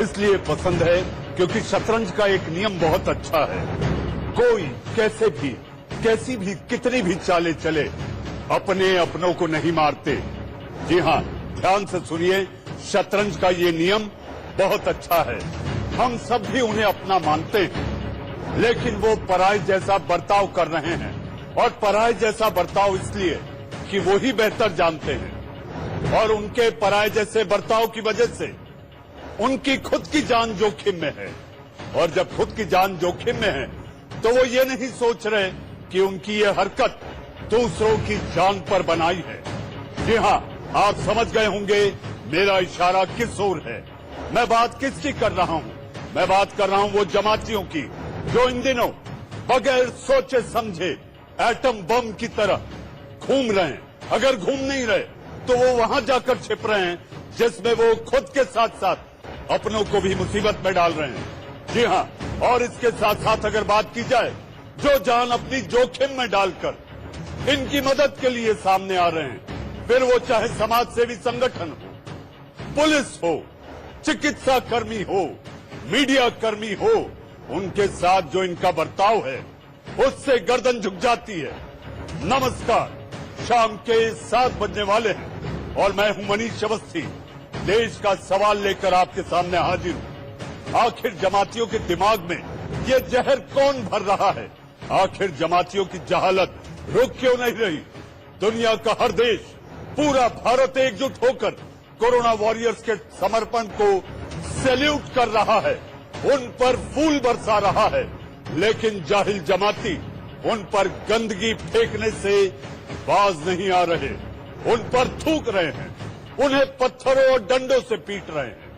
इसलिए पसंद है क्योंकि शतरंज का एक नियम बहुत अच्छा है। कोई कैसे भी, कैसी भी, कितनी भी चालें चले, अपने अपनों को नहीं मारते। जी हाँ, ध्यान से सुनिए, शतरंज का ये नियम बहुत अच्छा है। हम सब भी उन्हें अपना मानते हैं, लेकिन वो पराये जैसा बर्ताव कर रहे हैं। और पराये जैसा बर्ताव इसलिए कि वो ही बेहतर जानते हैं, और उनके पराये जैसे बर्ताव की वजह से उनकी खुद की जान जोखिम में है। और जब खुद की जान जोखिम में है तो वो ये नहीं सोच रहे कि उनकी ये हरकत दूसरों की जान पर बनाई है। जी हाँ, आप समझ गए होंगे मेरा इशारा किस ओर है। मैं बात किसकी कर रहा हूँ? मैं बात कर रहा हूँ वो जमातियों की जो इन दिनों बगैर सोचे समझे एटम बम की तरह घूम रहे हैं। अगर घूम नहीं रहे तो वो वहां जाकर छिप रहे हैं जिसमें वो खुद के साथ साथ अपनों को भी मुसीबत में डाल रहे हैं। जी हाँ, और इसके साथ साथ अगर बात की जाए, जो जान अपनी जोखिम में डालकर इनकी मदद के लिए सामने आ रहे हैं, फिर वो चाहे समाज सेवी संगठन हो, पुलिस हो, चिकित्सा कर्मी हो, मीडिया कर्मी हो, उनके साथ जो इनका बर्ताव है उससे गर्दन झुक जाती है। नमस्कार, शाम के 7 बजने वाले हैं और मैं हूं मनीष अवस्थी, देश का सवाल लेकर आपके सामने हाजिर हूं। आखिर जमातियों के दिमाग में ये जहर कौन भर रहा है? आखिर जमातियों की जहालत रुक क्यों नहीं रही? दुनिया का हर देश, पूरा भारत एकजुट होकर कोरोना वॉरियर्स के समर्पण को सैल्यूट कर रहा है, उन पर फूल बरसा रहा है, लेकिन जाहिल जमाती उन पर गंदगी फेंकने से बाज नहीं आ रहे, उन पर थूक रहे हैं, उन्हें पत्थरों और डंडों से पीट रहे हैं।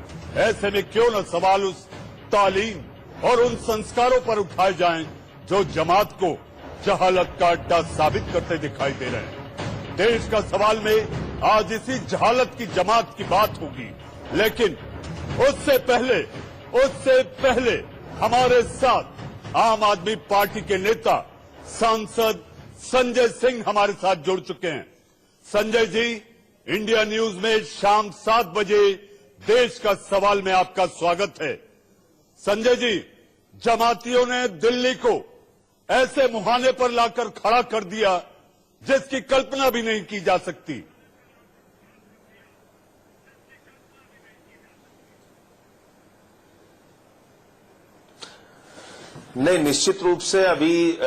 ऐसे में क्यों न सवाल उस तालीम और उन संस्कारों पर उठाए जाएं जो जमात को जहालत का अड्डा साबित करते दिखाई दे रहे हैं। देश का सवाल में आज इसी जहालत की जमात की बात होगी, लेकिन उससे पहले हमारे साथ आम आदमी पार्टी के नेता सांसद संजय सिंह हमारे साथ जुड़ चुके हैं। संजय जी, इंडिया न्यूज में शाम 7 बजे देश का सवाल में आपका स्वागत है। संजय जी, जमातियों ने दिल्ली को ऐसे मुहाने पर लाकर खड़ा कर दिया जिसकी कल्पना भी नहीं की जा सकती। नहीं, निश्चित रूप से अभी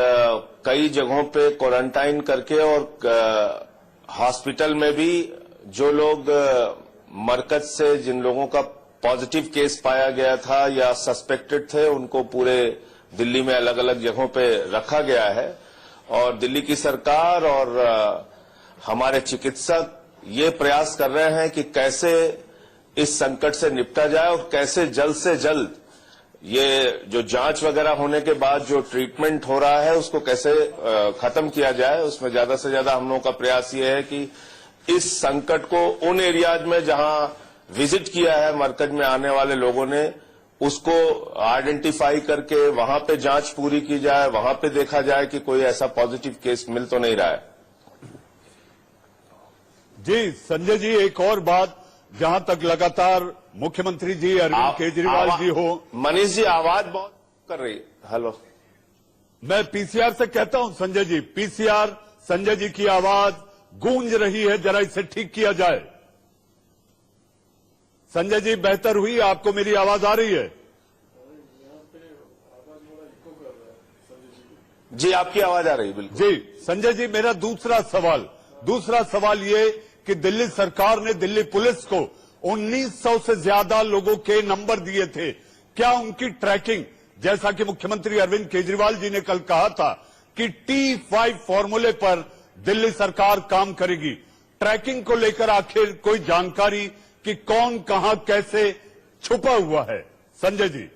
कई जगहों पे क्वारंटाइन करके और हॉस्पिटल में भी जो लोग मरकज से जिन लोगों का पॉजिटिव केस पाया गया था या सस्पेक्टेड थे, उनको पूरे दिल्ली में अलग अलग जगहों पे रखा गया है। और दिल्ली की सरकार और हमारे चिकित्सक ये प्रयास कर रहे हैं कि कैसे इस संकट से निपटा जाए और कैसे जल्द से जल्द ये जो जांच वगैरह होने के बाद जो ट्रीटमेंट हो रहा है उसको कैसे खत्म किया जाए। उसमें ज्यादा से ज्यादा हम लोगों का प्रयास ये है कि इस संकट को उन एरियाज में जहां विजिट किया है मरकज में आने वाले लोगों ने, उसको आइडेंटिफाई करके वहां पे जांच पूरी की जाए, वहां पे देखा जाए कि कोई ऐसा पॉजिटिव केस मिल तो नहीं रहा है। जी संजय जी, एक और बात, जहां तक लगातार मुख्यमंत्री जी अरविंद केजरीवाल जी हो। मनीष जी, आवाज बहुत कर रही है। हेलो, मैं पीसीआर से कहता हूं संजय जी, पीसीआर संजय जी की आवाज गूंज रही है, जरा इसे ठीक किया जाए। संजय जी, बेहतर हुई, आपको मेरी आवाज आ रही है? जी, आपकी आवाज आ रही है, बिल्कुल। जी संजय जी, मेरा दूसरा सवाल ये कि दिल्ली सरकार ने दिल्ली पुलिस को 1900 से ज्यादा लोगों के नंबर दिए थे। क्या उनकी ट्रैकिंग, जैसा कि मुख्यमंत्री अरविंद केजरीवाल जी ने कल कहा था कि T5 फॉर्मूले पर दिल्ली सरकार काम करेगी, ट्रैकिंग को लेकर आखिर कोई जानकारी कि कौन कहां कैसे छुपा हुआ है? संजय जी,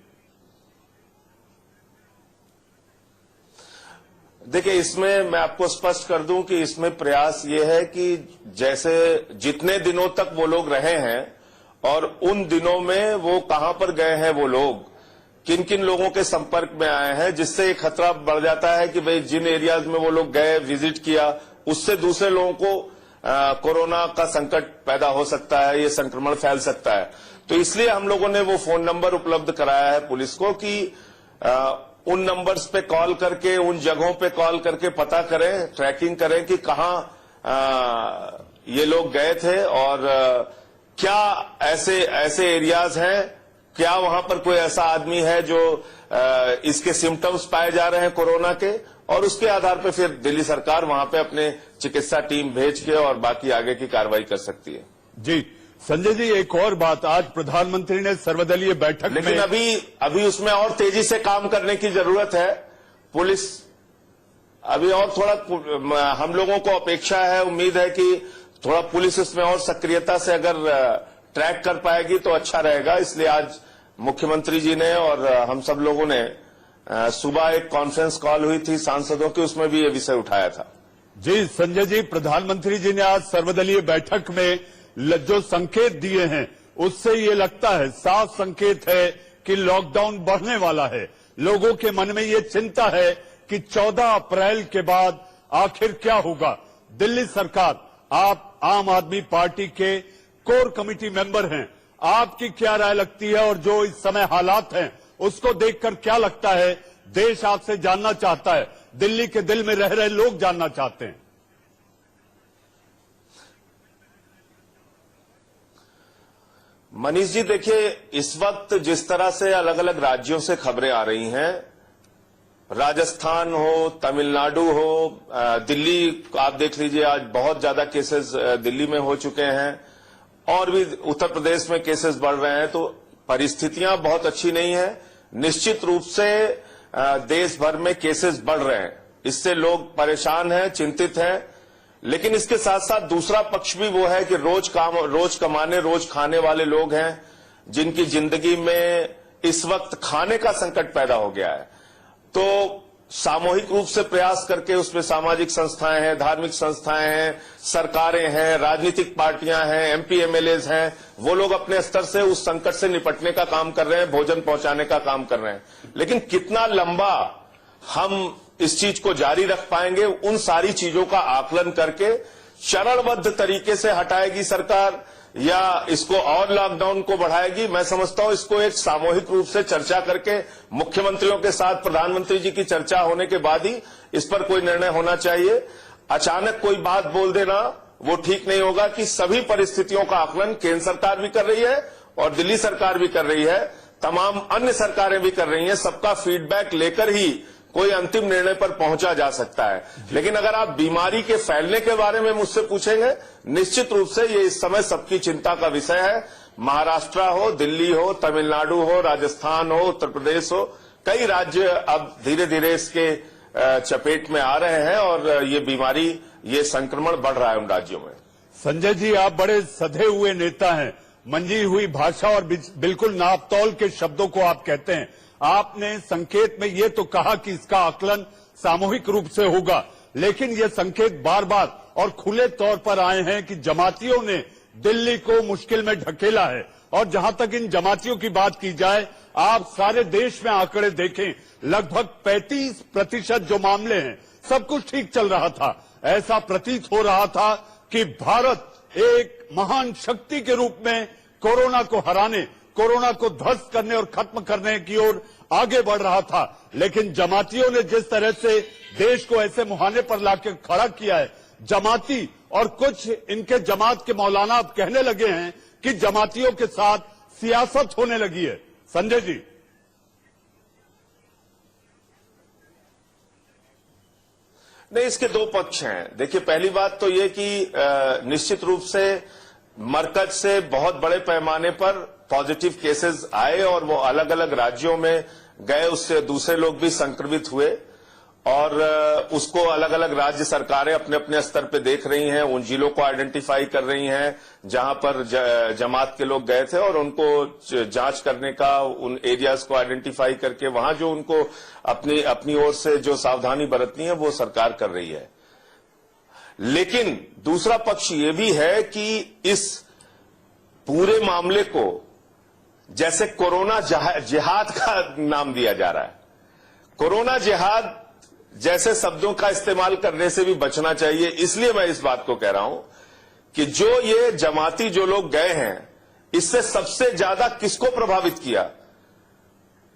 देखिए, इसमें मैं आपको स्पष्ट कर दूं कि इसमें प्रयास ये है कि जैसे जितने दिनों तक वो लोग रहे हैं और उन दिनों में वो कहां पर गए हैं, वो लोग किन किन लोगों के संपर्क में आए हैं, जिससे ये खतरा बढ़ जाता है कि भाई जिन एरियाज में वो लोग गए, विजिट किया, उससे दूसरे लोगों को कोरोना का संकट पैदा हो सकता है, ये संक्रमण फैल सकता है। तो इसलिए हम लोगों ने वो फोन नंबर उपलब्ध कराया है पुलिस को कि उन नंबर्स पे कॉल करके, उन जगहों पे कॉल करके पता करें, ट्रैकिंग करें कि कहां ये लोग गए थे और क्या ऐसे एरियाज हैं, क्या वहां पर कोई ऐसा आदमी है जो इसके सिम्टम्स पाए जा रहे हैं कोरोना के, और उसके आधार पर फिर दिल्ली सरकार वहां पे अपने चिकित्सा टीम भेज के और बाकी आगे की कार्रवाई कर सकती है। जी संजय जी, एक और बात, आज प्रधानमंत्री ने सर्वदलीय बैठक लेकिन में अभी उसमें और तेजी से काम करने की जरूरत है। पुलिस अभी और थोड़ा, हम लोगों को अपेक्षा है, उम्मीद है कि थोड़ा पुलिस इसमें और सक्रियता से अगर ट्रैक कर पाएगी तो अच्छा रहेगा। इसलिए आज मुख्यमंत्री जी ने और हम सब लोगों ने सुबह एक कॉन्फ्रेंस कॉल हुई थी सांसदों की, उसमें भी ये विषय उठाया था। जी संजय जी, प्रधानमंत्री जी ने आज सर्वदलीय बैठक में जो संकेत दिए हैं उससे ये लगता है, साफ संकेत है कि लॉकडाउन बढ़ने वाला है। लोगों के मन में ये चिंता है कि 14 अप्रैल के बाद आखिर क्या होगा। दिल्ली सरकार, आप आम आदमी पार्टी के कोर कमेटी मेंबर हैं, आपकी क्या राय लगती है, और जो इस समय हालात हैं उसको देखकर क्या लगता है? देश आपसे जानना चाहता है, दिल्ली के दिल में रह रहे लोग जानना चाहते हैं। मनीष जी, देखिए, इस वक्त जिस तरह से अलग अलग राज्यों से खबरें आ रही हैं, राजस्थान हो, तमिलनाडु हो, दिल्ली आप देख लीजिए, आज बहुत ज्यादा केसेस दिल्ली में हो चुके हैं और भी उत्तर प्रदेश में केसेस बढ़ रहे हैं। तो परिस्थितियां बहुत अच्छी नहीं है। निश्चित रूप से देश भर में केसेस बढ़ रहे हैं, इससे लोग परेशान हैं, चिंतित हैं। लेकिन इसके साथ साथ दूसरा पक्ष भी वो है कि रोज कमाने रोज खाने वाले लोग हैं, जिनकी जिंदगी में इस वक्त खाने का संकट पैदा हो गया है। तो सामूहिक रूप से प्रयास करके, उसमें सामाजिक संस्थाएं हैं, धार्मिक संस्थाएं हैं, सरकारें हैं, राजनीतिक पार्टियां हैं, एमपी एमएलएज हैं, वो लोग अपने स्तर से उस संकट से निपटने का काम कर रहे हैं, भोजन पहुंचाने का काम कर रहे हैं। लेकिन कितना लंबा हम इस चीज को जारी रख पाएंगे, उन सारी चीजों का आकलन करके चरणबद्ध तरीके से हटाएगी सरकार या इसको और लॉकडाउन को बढ़ाएगी। मैं समझता हूं इसको एक सामूहिक रूप से चर्चा करके, मुख्यमंत्रियों के साथ प्रधानमंत्री जी की चर्चा होने के बाद ही इस पर कोई निर्णय होना चाहिए। अचानक कोई बात बोल देना वो ठीक नहीं होगा। कि सभी परिस्थितियों का आकलन केंद्र सरकार भी कर रही है और दिल्ली सरकार भी कर रही है, तमाम अन्य सरकारें भी कर रही हैं। सबका फीडबैक लेकर ही कोई अंतिम निर्णय पर पहुंचा जा सकता है। लेकिन अगर आप बीमारी के फैलने के बारे में मुझसे पूछेंगे, निश्चित रूप से ये इस समय सबकी चिंता का विषय है। महाराष्ट्र हो, दिल्ली हो, तमिलनाडु हो, राजस्थान हो, उत्तर प्रदेश हो, कई राज्य अब धीरे धीरे इसके चपेट में आ रहे हैं और ये बीमारी, ये संक्रमण बढ़ रहा है उन राज्यों में। संजय जी, आप बड़े सधे हुए नेता हैं, मंजी हुई भाषा और बिल्कुल नापतौल के शब्दों को आप कहते हैं। आपने संकेत में ये तो कहा कि इसका आकलन सामूहिक रूप से होगा, लेकिन ये संकेत बार बार और खुले तौर पर आए हैं कि जमातियों ने दिल्ली को मुश्किल में ढकेला है। और जहां तक इन जमातियों की बात की जाए, आप सारे देश में आंकड़े देखें, लगभग 35% जो मामले हैं, सब कुछ ठीक चल रहा था। ऐसा प्रतीत हो रहा था कि भारत एक महान शक्ति के रूप में कोरोना को हराने, कोरोना को ध्वस्त करने और खत्म करने की ओर आगे बढ़ रहा था। लेकिन जमातियों ने जिस तरह से देश को ऐसे मुहाने पर लाकर खड़ा किया है, जमाती और कुछ इनके जमात के मौलाना अब कहने लगे हैं कि जमातियों के साथ सियासत होने लगी है। संजय जी, नहीं, इसके दो पक्ष हैं। देखिए, पहली बात तो ये कि निश्चित रूप से मरकज से बहुत बड़े पैमाने पर पॉजिटिव केसेस आए और वो अलग अलग राज्यों में गए, उससे दूसरे लोग भी संक्रमित हुए और उसको अलग अलग राज्य सरकारें अपने अपने स्तर पे देख रही हैं, उन जिलों को आइडेंटिफाई कर रही हैं जहां पर जमात के लोग गए थे और उनको जांच करने का, उन एरियाज को आइडेंटिफाई करके वहां जो उनको अपनी ओर से जो सावधानी बरतनी है वो सरकार कर रही है। लेकिन दूसरा पक्ष ये भी है कि इस पूरे मामले को जैसे कोरोना जिहाद का नाम दिया जा रहा है, कोरोना जिहाद जैसे शब्दों का इस्तेमाल करने से भी बचना चाहिए। इसलिए मैं इस बात को कह रहा हूं कि जो ये जमाती जो लोग गए हैं, इससे सबसे ज्यादा किसको प्रभावित किया?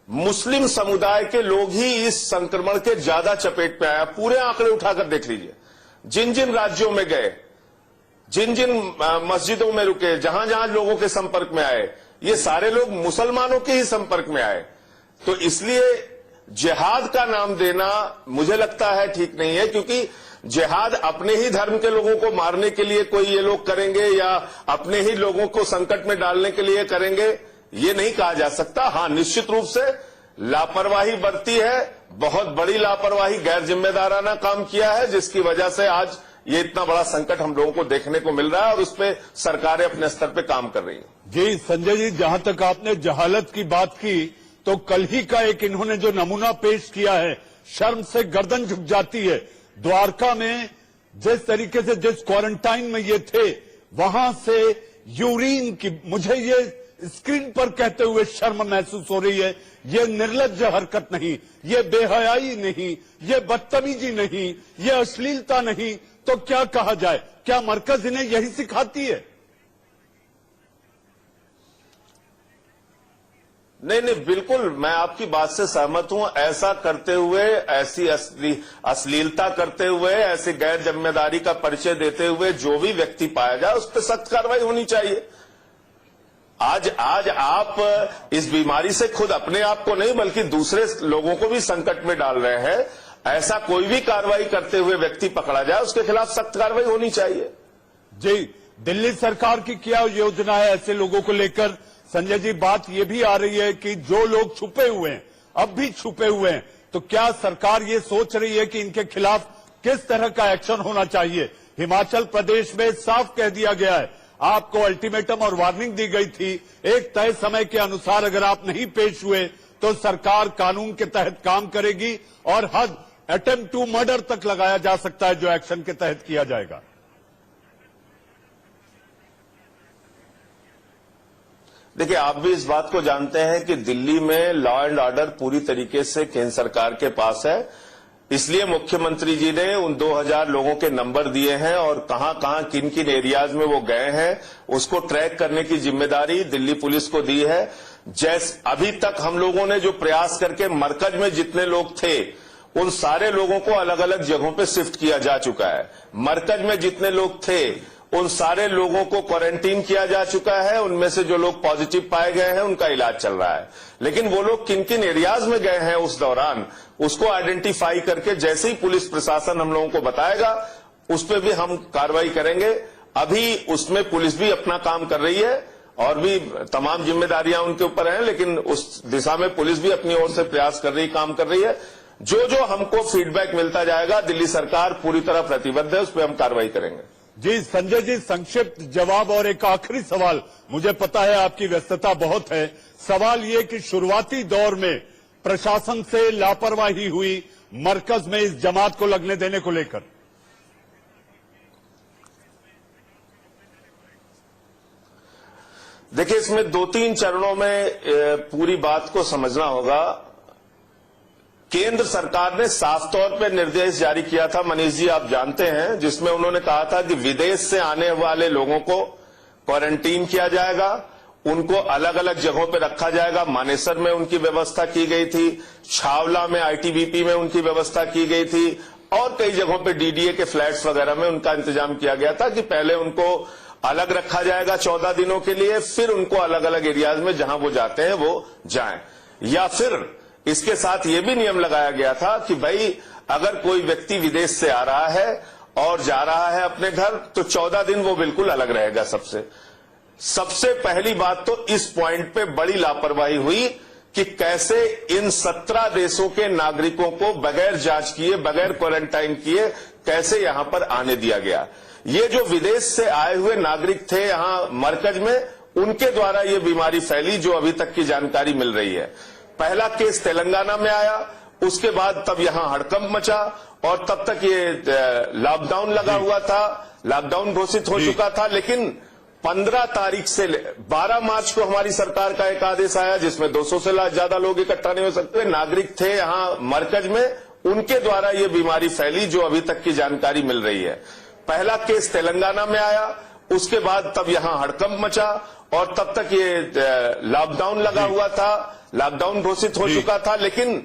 मुस्लिम समुदाय के लोग ही इस संक्रमण के ज्यादा चपेट में आया। पूरे आंकड़े उठाकर देख लीजिए, जिन जिन राज्यों में गए, जिन जिन मस्जिदों में रुके, जहां जहां लोगों के संपर्क में आए, ये सारे लोग मुसलमानों के ही संपर्क में आए। तो इसलिए जिहाद का नाम देना मुझे लगता है ठीक नहीं है, क्योंकि जिहाद अपने ही धर्म के लोगों को मारने के लिए कोई ये लोग करेंगे या अपने ही लोगों को संकट में डालने के लिए करेंगे, ये नहीं कहा जा सकता। हां, निश्चित रूप से लापरवाही बरती है, बहुत बड़ी लापरवाही, गैर जिम्मेदाराना काम किया है, जिसकी वजह से आज ये इतना बड़ा संकट हम लोगों को देखने को मिल रहा है और उस पर सरकारें अपने स्तर पे काम कर रही हैं। जी संजय जी, जहां तक आपने जहालत की बात की, तो कल ही का एक इन्होंने जो नमूना पेश किया है, शर्म से गर्दन झुक जाती है। द्वारका में जिस तरीके से जिस क्वारंटाइन में ये थे, वहां से यूरिन की, मुझे ये स्क्रीन पर कहते हुए शर्म महसूस हो रही है। ये निर्लज्ज हरकत नहीं, ये बेहयाई नहीं, ये बदतमीजी नहीं, ये अश्लीलता नहीं, तो क्या कहा जाए? क्या मरकज इन्हें यही सिखाती है? नहीं नहीं, बिल्कुल मैं आपकी बात से सहमत हूं। ऐसा करते हुए, ऐसी अश्लीलता करते हुए, ऐसी गैर जिम्मेदारी का परिचय देते हुए जो भी व्यक्ति पाया जाए, उस पर सख्त कार्रवाई होनी चाहिए। आज आप इस बीमारी से खुद अपने आप को नहीं बल्कि दूसरे लोगों को भी संकट में डाल रहे हैं। ऐसा कोई भी कार्रवाई करते हुए व्यक्ति पकड़ा जाए, उसके खिलाफ सख्त कार्रवाई होनी चाहिए। जी, दिल्ली सरकार की क्या योजना है ऐसे लोगों को लेकर? संजय जी, बात यह भी आ रही है कि जो लोग छुपे हुए हैं, अब भी छुपे हुए हैं, तो क्या सरकार ये सोच रही है कि इनके खिलाफ किस तरह का एक्शन होना चाहिए? हिमाचल प्रदेश में साफ कह दिया गया है, आपको अल्टीमेटम और वार्निंग दी गई थी, एक तय समय के अनुसार अगर आप नहीं पेश हुए तो सरकार कानून के तहत काम करेगी और हद अटेम्प्ट टू मर्डर तक लगाया जा सकता है, जो एक्शन के तहत किया जाएगा। देखिए, आप भी इस बात को जानते हैं कि दिल्ली में लॉ एंड ऑर्डर पूरी तरीके से केंद्र सरकार के पास है। इसलिए मुख्यमंत्री जी ने उन 2000 लोगों के नंबर दिए हैं और कहां कहां किन किन एरियाज में वो गए हैं, उसको ट्रैक करने की जिम्मेदारी दिल्ली पुलिस को दी है। जैसे अभी तक हम लोगों ने जो प्रयास करके मरकज में जितने लोग थे, उन सारे लोगों को अलग अलग जगहों पे शिफ्ट किया जा चुका है। मरकज में जितने लोग थे, उन सारे लोगों को क्वारंटीन किया जा चुका है। उनमें से जो लोग पॉजिटिव पाए गए हैं, उनका इलाज चल रहा है। लेकिन वो लोग किन किन एरियाज में गए हैं उस दौरान, उसको आइडेंटिफाई करके जैसे ही पुलिस प्रशासन हम लोगों को बताएगा, उस पर भी हम कार्रवाई करेंगे। अभी उसमें पुलिस भी अपना काम कर रही है और भी तमाम जिम्मेदारियां उनके ऊपर हैं, लेकिन उस दिशा में पुलिस भी अपनी ओर से प्रयास कर रही, काम कर रही है। जो जो हमको फीडबैक मिलता जाएगा, दिल्ली सरकार पूरी तरह प्रतिबद्ध है, उस पर हम कार्रवाई करेंगे। जी संजय जी, संक्षिप्त जवाब और एक आखिरी सवाल। मुझे पता है आपकी व्यस्तता बहुत है। सवाल ये कि शुरुआती दौर में प्रशासन से लापरवाही हुई मरकज में इस जमात को लगने देने को लेकर। देखिए, इसमें 2-3 चरणों में पूरी बात को समझना होगा। केंद्र सरकार ने साफ तौर पर निर्देश जारी किया था, मनीष जी आप जानते हैं, जिसमें उन्होंने कहा था कि विदेश से आने वाले लोगों को क्वारंटीन किया जाएगा, उनको अलग अलग जगहों पर रखा जाएगा। मानेसर में उनकी व्यवस्था की गई थी, छावला में आईटीबीपी में उनकी व्यवस्था की गई थी और कई जगहों पर डीडीए के फ्लैट्स वगैरह में उनका इंतजाम किया गया था कि पहले उनको अलग रखा जाएगा 14 दिनों के लिए, फिर उनको अलग अलग एरियाज में जहां वो जाते हैं वो जाएं। या फिर इसके साथ ये भी नियम लगाया गया था कि भाई अगर कोई व्यक्ति विदेश से आ रहा है और जा रहा है अपने घर, तो 14 दिन वो बिल्कुल अलग रहेगा सबसे। सबसे पहली बात तो इस पॉइंट पे बड़ी लापरवाही हुई कि कैसे इन 17 देशों के नागरिकों को बगैर जांच किए, बगैर क्वारंटाइन किए कैसे यहां पर आने दिया गया। ये जो विदेश से आए हुए नागरिक थे यहां मरकज में, उनके द्वारा ये बीमारी फैली, जो अभी तक की जानकारी मिल रही है। पहला केस तेलंगाना में आया, उसके बाद तब यहां हड़कंप मचा और तब तक ये लॉकडाउन लगा हुआ था, लॉकडाउन घोषित हो चुका था। लेकिन 15 तारीख से 12 मार्च को हमारी सरकार का एक आदेश आया जिसमें 200 से ज्यादा लोग इकट्ठा नहीं हो सकते। नागरिक थे यहां मरकज में, उनके द्वारा ये बीमारी फैली, जो अभी तक की जानकारी मिल रही है। पहला केस तेलंगाना में आया, उसके बाद तब यहां हड़कंप मचा और तब तक ये लॉकडाउन लगा हुआ था, लॉकडाउन घोषित हो चुका था। लेकिन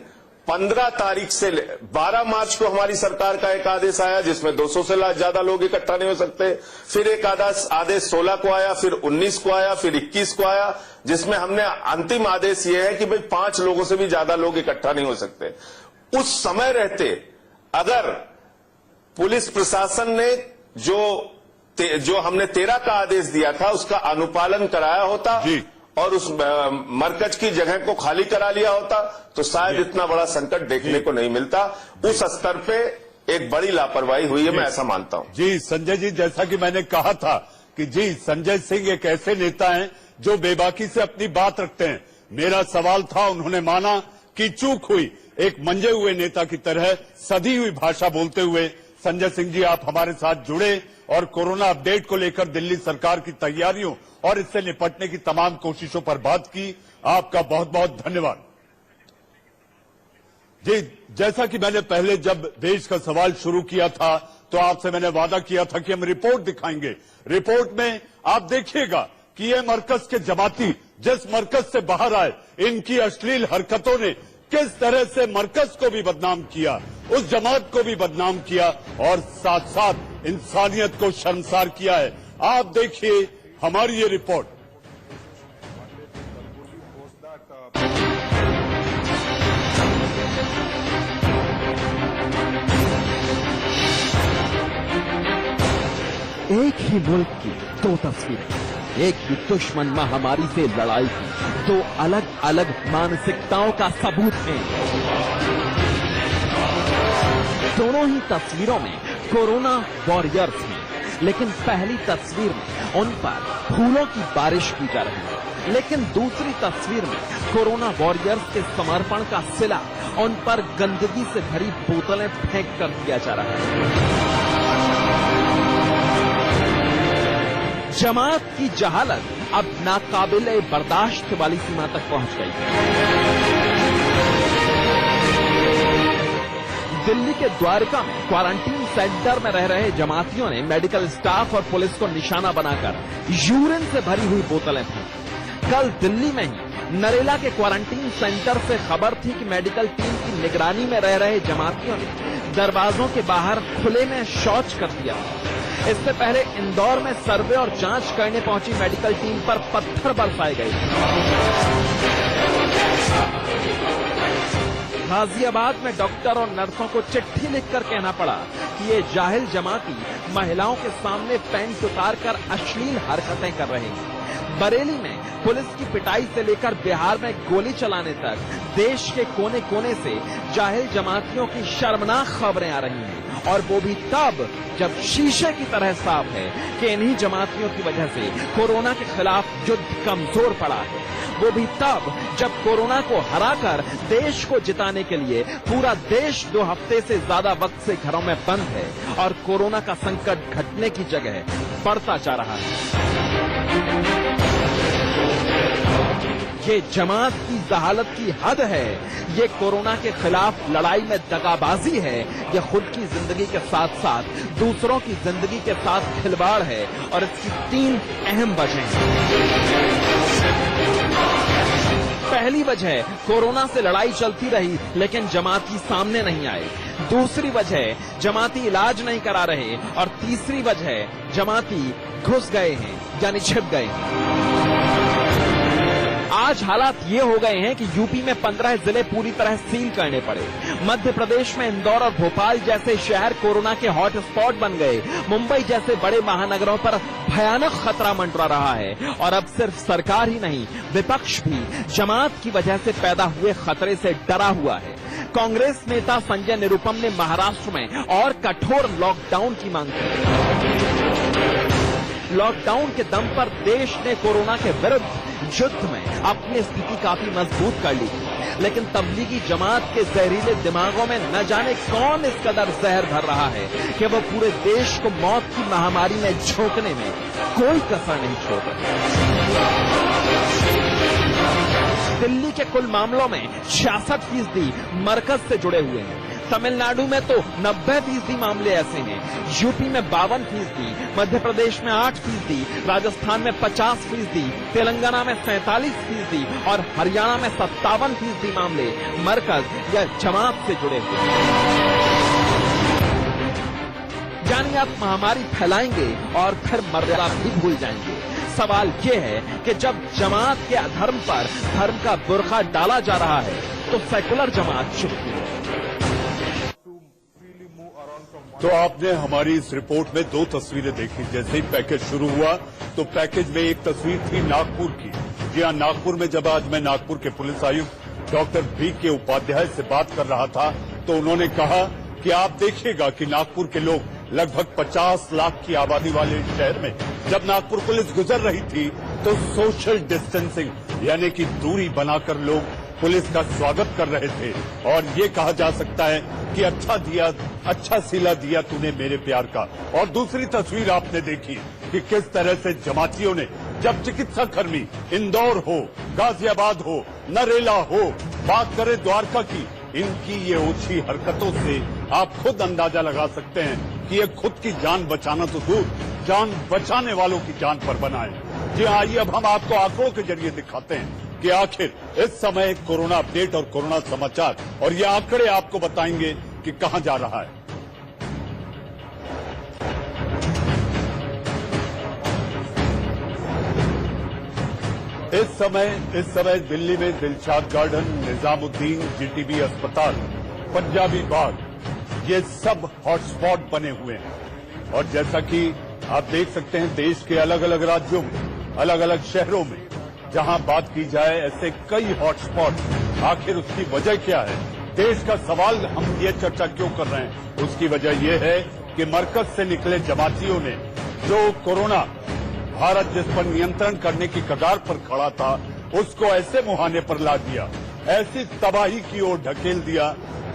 15 तारीख से 12 मार्च को हमारी सरकार का एक आदेश आया जिसमें 200 से ज्यादा लोग इकट्ठा नहीं हो सकते। फिर एक आदेश 16 को आया, फिर 19 को आया, फिर 21 को आया, जिसमें हमने अंतिम आदेश ये है कि भाई 5 लोगों से भी ज्यादा लोग इकट्ठा नहीं हो सकते। उस समय रहते अगर पुलिस प्रशासन ने जो हमने 13 का आदेश दिया था उसका अनुपालन कराया होता और उस मरकज की जगह को खाली करा लिया होता तो शायद इतना बड़ा संकट देखने को नहीं मिलता। उस स्तर पे एक बड़ी लापरवाही हुई है, मैं ऐसा मानता हूं। जी संजय जी, जैसा कि मैंने कहा था कि जी संजय सिंह एक ऐसे नेता हैं जो बेबाकी से अपनी बात रखते हैं। मेरा सवाल था, उन्होंने माना कि चूक हुई, एक मंजे हुए नेता की तरह सधी हुई भाषा बोलते हुए संजय सिंह जी आप हमारे साथ जुड़े और कोरोना अपडेट को लेकर दिल्ली सरकार की तैयारियों और इससे निपटने की तमाम कोशिशों पर बात की। आपका बहुत बहुत धन्यवाद। जी, जैसा कि मैंने पहले जब देश का सवाल शुरू किया था तो आपसे मैंने वादा किया था कि हम रिपोर्ट दिखाएंगे। रिपोर्ट में आप देखिएगा कि ये मरकज के जमाती जिस मरकज से बाहर आए, इनकी अश्लील हरकतों ने किस तरह से मरकज को भी बदनाम किया, उस जमात को भी बदनाम किया और साथ साथ इंसानियत को शर्मसार किया है। आप देखिए हमारी ये रिपोर्ट। एक ही मुल्क की दो तस्वीरें, एक ही दुश्मन महामारी से लड़ाई की दो अलग अलग मानसिकताओं का सबूत है। दोनों ही तस्वीरों में कोरोना वॉरियर्स हैं, लेकिन पहली तस्वीर में उन पर फूलों की बारिश की जा रही है, लेकिन दूसरी तस्वीर में कोरोना वॉरियर्स के समर्पण का सिला उन पर गंदगी से भरी बोतलें फेंक कर दिया जा रहा है। जमात की जहालत अब नाकाबिले बर्दाश्त वाली सीमा तक पहुंच गई है। दिल्ली के द्वारका में क्वारंटीन सेंटर में रह रहे जमातियों ने मेडिकल स्टाफ और पुलिस को निशाना बनाकर यूरिन से भरी हुई बोतलें फेंकी। कल दिल्ली में ही नरेला के क्वारंटीन सेंटर से खबर थी कि मेडिकल टीम की निगरानी में रह रहे जमातियों ने दरवाजों के बाहर खुले में शौच कर दिया। इससे पहले इंदौर में सर्वे और जांच करने पहुंची मेडिकल टीम पर पत्थर बरसाए गए। गाजियाबाद में डॉक्टर और नर्सों को चिट्ठी लिखकर कहना पड़ा कि ये जाहिल जमाती महिलाओं के सामने पैंट उतारकर अश्लील हरकतें कर रहे हैं। बरेली में पुलिस की पिटाई से लेकर बिहार में गोली चलाने तक देश के कोने कोने से जाहिल जमातियों की शर्मनाक खबरें आ रही हैं, और वो भी तब जब शीशे की तरह साफ है कि इन्हीं जमातियों की वजह से कोरोना के खिलाफ युद्ध कमजोर पड़ा है। वो भी तब जब कोरोना को हराकर देश को जिताने के लिए पूरा देश 2 हफ्ते से ज्यादा वक्त से घरों में बंद है और कोरोना का संकट घटने की जगह बढ़ता जा रहा है। ये जमात की जहालत की हद है। ये कोरोना के खिलाफ लड़ाई में दगाबाजी है। ये खुद की जिंदगी के साथ साथ दूसरों की जिंदगी के साथ खिलवाड़ है, और इसकी 3 अहम वजह हैं। पहली वजह, कोरोना से लड़ाई चलती रही लेकिन जमाती सामने नहीं आए। दूसरी वजह, जमाती इलाज नहीं करा रहे, और तीसरी वजह, जमाती घुस गए हैं यानी छिप गए हैं। आज हालात ये हो गए हैं कि यूपी में 15 जिले पूरी तरह सील करने पड़े। मध्य प्रदेश में इंदौर और भोपाल जैसे शहर कोरोना के हॉटस्पॉट बन गए। मुंबई जैसे बड़े महानगरों पर भयानक खतरा मंडरा रहा है, और अब सिर्फ सरकार ही नहीं, विपक्ष भी जमात की वजह से पैदा हुए खतरे से डरा हुआ है। कांग्रेस नेता संजय निरुपम ने महाराष्ट्र में और कठोर लॉकडाउन की मांग की। लॉकडाउन के दम पर देश ने कोरोना के विरुद्ध युद्ध में अपनी स्थिति काफी मजबूत कर ली थी, लेकिन तबलीगी जमात के जहरीले दिमागों में न जाने कौन इस कदर जहर भर रहा है कि वो पूरे देश को मौत की महामारी में झोंकने में कोई कसर नहीं छोड़ रहे। दिल्ली के कुल मामलों में 66% मरकज से जुड़े हुए हैं। तमिलनाडु में तो 90% मामले ऐसे हैं, यूपी में 52%, मध्य प्रदेश में 8%, राजस्थान में 50%, तेलंगाना में 47% और हरियाणा में 57% मामले मरकज या जमात से जुड़े हुए हैं। यानी आप महामारी फैलाएंगे और फिर मर्यादा भी भूल जाएंगे। सवाल ये है कि जब जमात के अधर्म पर धर्म का बुर्का डाला जा रहा है तो सेकुलर जमात चुप क्यों है? तो आपने हमारी इस रिपोर्ट में 2 तस्वीरें देखी। जैसे ही पैकेज शुरू हुआ तो पैकेज में एक तस्वीर थी नागपुर की। जी हाँ, नागपुर में जब आज मैं नागपुर के पुलिस आयुक्त डॉक्टर BK उपाध्याय से बात कर रहा था तो उन्होंने कहा कि आप देखिएगा कि नागपुर के लोग लगभग 50 लाख की आबादी वाले शहर में जब नागपुर पुलिस गुजर रही थी तो सोशल डिस्टेंसिंग यानी कि दूरी बनाकर लोग पुलिस का स्वागत कर रहे थे। और ये कहा जा सकता है कि अच्छा सिला दिया तूने मेरे प्यार का। और दूसरी तस्वीर आपने देखी कि किस तरह से जमातियों ने जब चिकित्सा कर्मी इंदौर हो, गाजियाबाद हो, नरेला हो, बात करें द्वारका की, इनकी ये ओछी हरकतों से आप खुद अंदाजा लगा सकते हैं कि ये खुद की जान बचाना तो दूर, जान बचाने वालों की जान पर बना है। जी आइए अब हम आपको आंकड़ों के जरिए दिखाते हैं कि आखिर इस समय कोरोना अपडेट और कोरोना समाचार और ये आंकड़े आपको बताएंगे कि कहां जा रहा है। इस समय दिल्ली में दिलशाद गार्डन, निजामुद्दीन, GTB अस्पताल, पंजाबी बाग, ये सब हॉटस्पॉट बने हुए हैं। और जैसा कि आप देख सकते हैं देश के अलग अलग राज्यों में, अलग अलग शहरों में जहां बात की जाए ऐसे कई हॉटस्पॉट। आखिर उसकी वजह क्या है? देश का सवाल हम ये चर्चा क्यों कर रहे हैं? उसकी वजह यह है कि मरकज से निकले जमातियों ने जो कोरोना भारत जिस पर नियंत्रण करने की कगार पर खड़ा था उसको ऐसे मुहाने पर ला दिया, ऐसी तबाही की ओर ढकेल दिया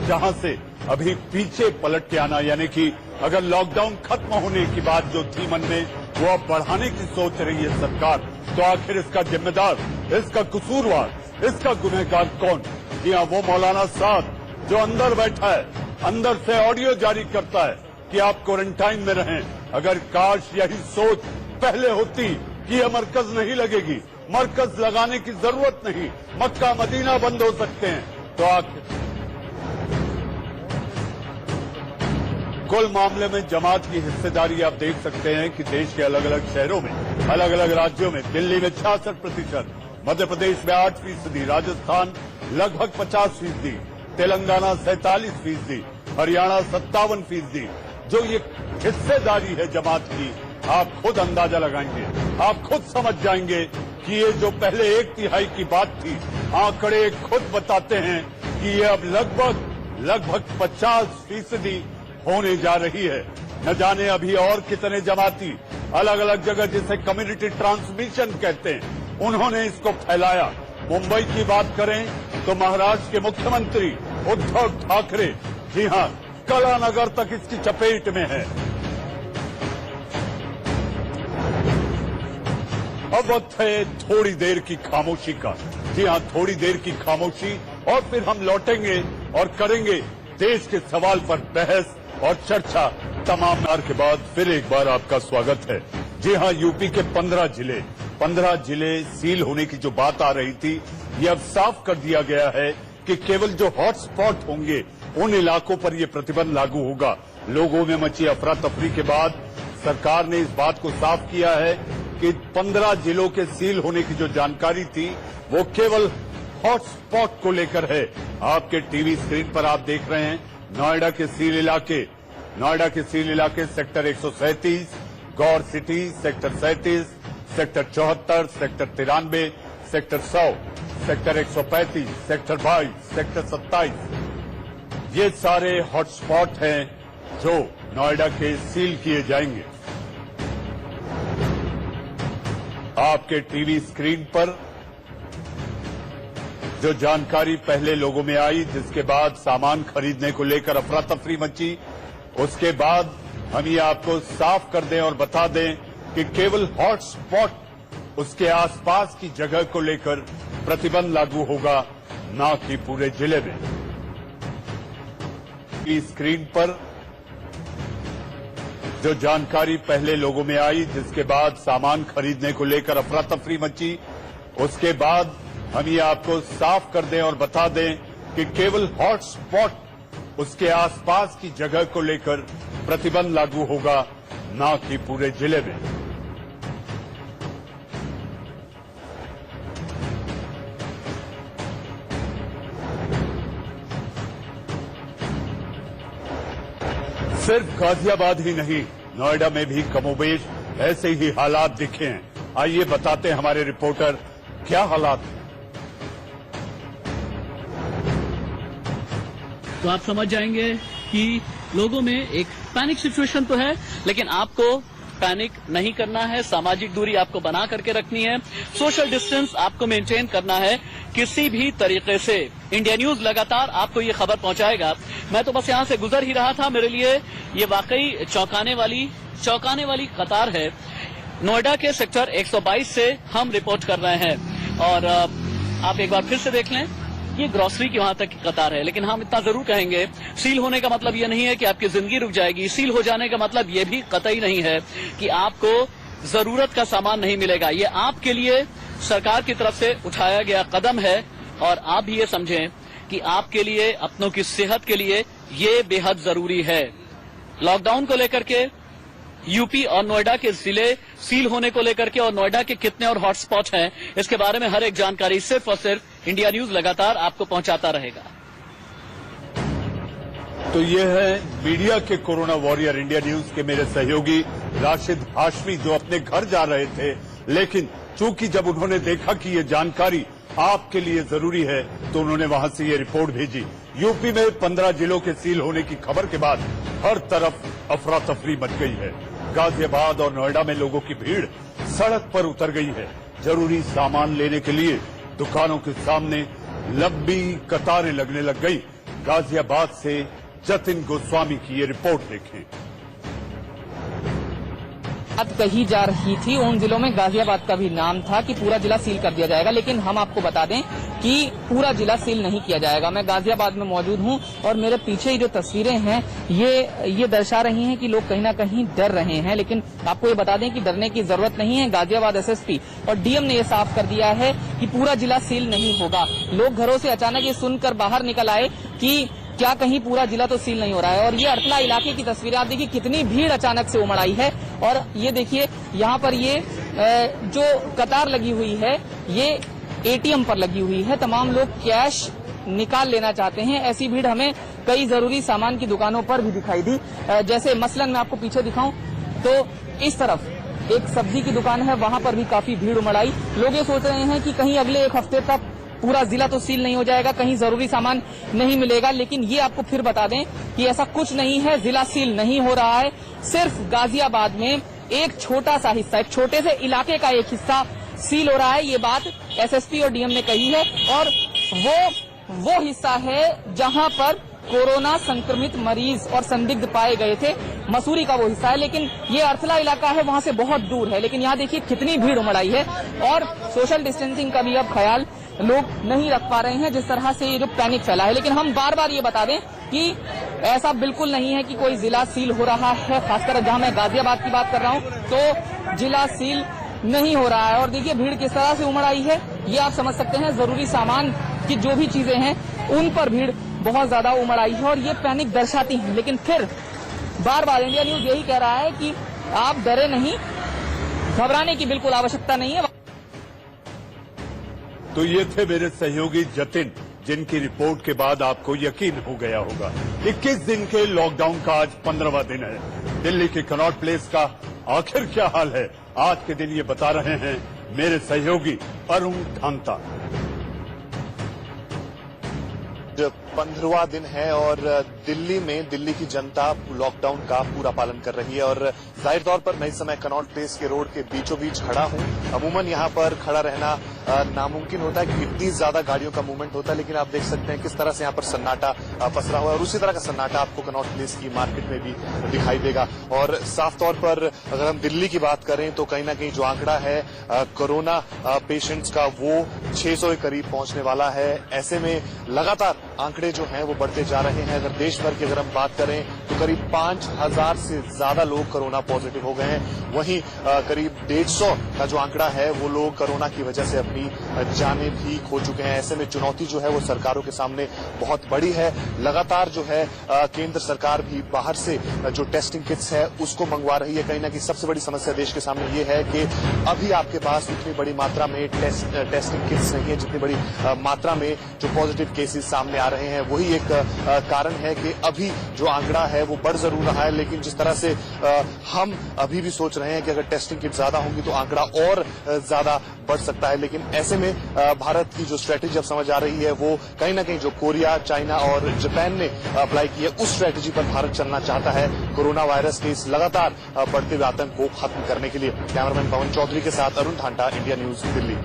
जहां से अभी पीछे पलट के आना, यानी कि अगर लॉकडाउन खत्म होने की बात जो थी मन में वो अब बढ़ाने की सोच रही है सरकार, तो आखिर इसका जिम्मेदार, इसका कसूरवार, इसका गुनहगार कौन? जी हाँ, वो मौलाना साद जो अंदर बैठा है, अंदर से ऑडियो जारी करता है कि आप क्वारंटाइन में रहें। अगर काश यही सोच पहले होती कि यह मरकज नहीं लगेगी, मरकज लगाने की जरूरत नहीं, मक्का मदीना बंद हो सकते हैं, तो आखिर कुल मामले में जमात की हिस्सेदारी आप देख सकते हैं कि देश के अलग अलग शहरों में, अलग अलग राज्यों में, दिल्ली में 66%, मध्य प्रदेश में 8%, राजस्थान लगभग 50%, तेलंगाना 47%, हरियाणा 57%। जो ये हिस्सेदारी है जमात की, आप खुद अंदाजा लगाएंगे, आप खुद समझ जाएंगे कि ये जो पहले 1/3 की बात थी, आंकड़े खुद बताते हैं कि ये अब लगभग 50% होने जा रही है। न जाने अभी और कितने जमाती अलग अलग जगह, जिसे कम्युनिटी ट्रांसमिशन कहते हैं, उन्होंने इसको फैलाया। मुंबई की बात करें तो महाराष्ट्र के मुख्यमंत्री उद्धव ठाकरे, जी हां, कलानगर तक इसकी चपेट में है। अब वक्त है थोड़ी देर की खामोशी का। जी हां, थोड़ी देर की खामोशी और फिर हम लौटेंगे और करेंगे देश के सवाल पर बहस और चर्चा। तमाम नार के बाद फिर एक बार आपका स्वागत है। जी हां, यूपी के 15 जिले सील होने की जो बात आ रही थी, ये अब साफ कर दिया गया है कि केवल जो हॉटस्पॉट होंगे उन इलाकों पर ये प्रतिबंध लागू होगा। लोगों में मची अफरा तफरी के बाद सरकार ने इस बात को साफ किया है कि 15 जिलों के सील होने की जो जानकारी थी वो केवल हॉटस्पॉट को लेकर है। आपके टीवी स्क्रीन पर आप देख रहे हैं नोएडा के सील इलाके sector 137, Gaur city sector 37, sector 74, sector 93, sector 100, sector 135, sector 22, sector 27, ये सारे हॉटस्पॉट हैं जो नोएडा के सील किए जाएंगे। आपके टीवी स्क्रीन पर जो जानकारी पहले लोगों में आई, जिसके बाद सामान खरीदने को लेकर अफरा तफरी मची, उसके बाद हम ये आपको साफ कर दें और बता दें कि केवल हॉटस्पॉट, उसके आसपास की जगह को लेकर प्रतिबंध लागू होगा, न कि पूरे जिले में। की स्क्रीन पर जो जानकारी पहले लोगों में आई, जिसके बाद सामान खरीदने को लेकर अफरा तफरी मची, उसके बाद हम ये आपको साफ कर दें और बता दें कि केवल हॉट स्पॉट उसके आसपास की जगह को लेकर प्रतिबंध लागू होगा, न कि पूरे जिले में। सिर्फ गाजियाबाद ही नहीं, नोएडा में भी कमोबेश ऐसे ही हालात दिखे हैं। आइए बताते हैं हमारे रिपोर्टर क्या हालात हैं। तो आप समझ जाएंगे कि लोगों में एक पैनिक सिचुएशन तो है, लेकिन आपको पैनिक नहीं करना है। सामाजिक दूरी आपको बना करके रखनी है, सोशल डिस्टेंस आपको मेंटेन करना है किसी भी तरीके से। इंडिया न्यूज लगातार आपको ये खबर पहुंचाएगा। मैं तो बस यहां से गुजर ही रहा था, मेरे लिए ये वाकई चौंकाने वाली कतार है। नोएडा के सेक्टर 122 से हम रिपोर्ट कर रहे हैं और आप एक बार फिर से देख लें, ये ग्रोसरी की वहां तक की कतार है। लेकिन हम इतना जरूर कहेंगे, सील होने का मतलब ये नहीं है कि आपकी जिंदगी रुक जाएगी। सील हो जाने का मतलब ये भी कतई नहीं है कि आपको जरूरत का सामान नहीं मिलेगा। ये आपके लिए सरकार की तरफ से उठाया गया कदम है और आप भी ये समझें कि आपके लिए, अपनों की सेहत के लिए ये बेहद जरूरी है। लॉकडाउन को लेकर के यूपी और नोएडा के जिले सील होने को लेकर के और नोएडा के कितने और हॉटस्पॉट हैं, इसके बारे में हर एक जानकारी सिर्फ और सिर्फ इंडिया न्यूज लगातार आपको पहुंचाता रहेगा। तो ये है मीडिया के कोरोना वॉरियर इंडिया न्यूज के मेरे सहयोगी राशिद हाशमी, जो अपने घर जा रहे थे, लेकिन चूंकि जब उन्होंने देखा कि ये जानकारी आपके लिए जरूरी है तो उन्होंने वहां से ये रिपोर्ट भेजी। यूपी में 15 जिलों के सील होने की खबर के बाद हर तरफ अफरा तफरी मच गई है। गाजियाबाद और नोएडा में लोगों की भीड़ सड़क पर उतर गई है। जरूरी सामान लेने के लिए दुकानों के सामने लंबी कतारें लगने लग गई। गाजियाबाद से जतिन गोस्वामी की ये रिपोर्ट देखें। बात कही जा रही थी, उन जिलों में गाजियाबाद का भी नाम था कि पूरा जिला सील कर दिया जाएगा, लेकिन हम आपको बता दें कि पूरा जिला सील नहीं किया जाएगा। मैं गाजियाबाद में मौजूद हूं और मेरे पीछे ही जो तस्वीरें हैं ये दर्शा रही हैं कि लोग कहीं ना कहीं डर रहे हैं, लेकिन आपको ये बता दें कि डरने की जरूरत नहीं है। गाजियाबाद एसएसपी और डीएम ने ये साफ कर दिया है कि पूरा जिला सील नहीं होगा। लोग घरों से अचानक ये सुनकर बाहर निकल आए कि क्या कहीं पूरा जिला तो सील नहीं हो रहा है। और ये अरतला इलाके की तस्वीरें आप देखिए, कितनी भीड़ अचानक से उमड़ आई है। और ये देखिए यहाँ पर ये जो कतार लगी हुई है ये एटीएम पर लगी हुई है। तमाम लोग कैश निकाल लेना चाहते हैं। ऐसी भीड़ हमें कई जरूरी सामान की दुकानों पर भी दिखाई दी। जैसे मसलन मैं आपको पीछे दिखाऊं तो इस तरफ एक सब्जी की दुकान है, वहां पर भी काफी भीड़ उमड़ आई। लोग ये सोच रहे हैं कि कहीं अगले एक हफ्ते तक पूरा जिला तो सील नहीं हो जाएगा, कहीं जरूरी सामान नहीं मिलेगा। लेकिन ये आपको फिर बता दें कि ऐसा कुछ नहीं है, जिला सील नहीं हो रहा है। सिर्फ गाजियाबाद में एक छोटा सा हिस्सा, एक छोटे से इलाके का एक हिस्सा सील हो रहा है। ये बात एसएसपी और डीएम ने कही है और वो हिस्सा है जहां पर कोरोना संक्रमित मरीज और संदिग्ध पाए गए थे। मसूरी का वो हिस्सा है, लेकिन ये अरथला इलाका है, वहां से बहुत दूर है। लेकिन यहाँ देखिए कितनी भीड़ उमड़ आई है और सोशल डिस्टेंसिंग का भी अब ख्याल लोग नहीं रख पा रहे हैं, जिस तरह से ये जो पैनिक फैला है। लेकिन हम बार बार ये बता दें कि ऐसा बिल्कुल नहीं है कि कोई जिला सील हो रहा है। खासकर जहां मैं गाजियाबाद की बात कर रहा हूं तो जिला सील नहीं हो रहा है। और देखिए भीड़ किस तरह से उमड़ आई है, ये आप समझ सकते हैं। जरूरी सामान की जो भी चीजें हैं उन पर भीड़ बहुत ज्यादा उमड़ आई है और ये पैनिक दर्शाती है। लेकिन फिर बार बार इंडिया न्यूज यही कह रहा है कि आप डरे नहीं, घबराने की बिल्कुल आवश्यकता नहीं है। तो ये थे मेरे सहयोगी जतिन, जिनकी रिपोर्ट के बाद आपको यकीन हो गया होगा। 21 दिन के लॉकडाउन का आज 15वां दिन है। दिल्ली के कनॉट प्लेस का आखिर क्या हाल है, आज के दिन ये बता रहे हैं मेरे सहयोगी अरुण ढांता। 15वां दिन है और दिल्ली की जनता लॉकडाउन का पूरा पालन कर रही है। और जाहिर तौर पर मैं इस समय कनॉट प्लेस के रोड के बीचों बीच खड़ा हूं। अमूमन यहां पर खड़ा रहना नामुमकिन होता है कि इतनी ज्यादा गाड़ियों का मूवमेंट होता है, लेकिन आप देख सकते हैं किस तरह से यहां पर सन्नाटा पसरा हुआ है। और उसी तरह का सन्नाटा आपको कनॉट प्लेस की मार्केट में भी दिखाई देगा। और साफ तौर पर अगर हम दिल्ली की बात करें तो कहीं ना कहीं जो आंकड़ा है कोरोना पेशेंट्स का वो 600 के करीब पहुंचने वाला है। ऐसे में लगातार आंकड़े जो हैं वो बढ़ते जा रहे हैं। अगर देश भर की अगर हम बात करें तो करीब 5000 से ज्यादा लोग कोरोना पॉजिटिव हो गए हैं। वहीं करीब 150 का जो आंकड़ा है वो लोग कोरोना की वजह से अपनी जानें भी खो चुके हैं। ऐसे में चुनौती जो है वो सरकारों के सामने बहुत बड़ी है। लगातार जो है केंद्र सरकार भी बाहर से जो टेस्टिंग किट्स है उसको मंगवा रही है। कहीं ना कहीं सबसे बड़ी समस्या देश के सामने ये है कि अभी आपके पास उतनी बड़ी मात्रा में टेस्टिंग किट्स नहीं है जितनी बड़ी मात्रा में जो पॉजिटिव केसेस सामने आ रहे हैं। वही एक कारण है कि अभी जो आंकड़ा है वो बढ़ जरूर रहा है, लेकिन जिस तरह से हम अभी भी सोच रहे हैं कि अगर टेस्टिंग किट ज्यादा होंगी तो आंकड़ा और ज्यादा बढ़ सकता है। लेकिन ऐसे में भारत की जो स्ट्रेटेजी अब समझ आ रही है वो कहीं ना कहीं जो कोरिया, चाइना और जापान ने अप्लाई की है उस स्ट्रेटेजी पर भारत चलना चाहता है कोरोना वायरस के इस लगातार बढ़ते हुए आतंक को खत्म करने के लिए। कैमरामैन पवन चौधरी के साथ अरुण ढांटा, इंडिया न्यूज, दिल्ली।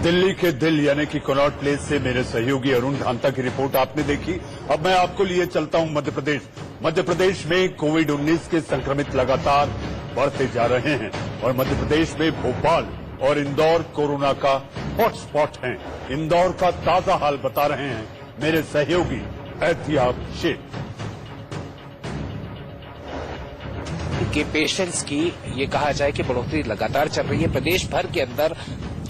दिल्ली के दिल यानी कि कनॉट प्लेस से मेरे सहयोगी अरुण ढांटा की रिपोर्ट आपने देखी। अब मैं आपको लिए चलता हूं मध्य प्रदेश। मध्य प्रदेश में कोविड-19 के संक्रमित लगातार बढ़ते जा रहे हैं और मध्य प्रदेश में भोपाल और इंदौर कोरोना का हॉटस्पॉट हैं। इंदौर का ताजा हाल बता रहे हैं मेरे सहयोगी एहतियाब शेख। के पेशेंट्स की ये कहा जाए कि बढ़ोतरी लगातार चल रही है। प्रदेश भर के अंदर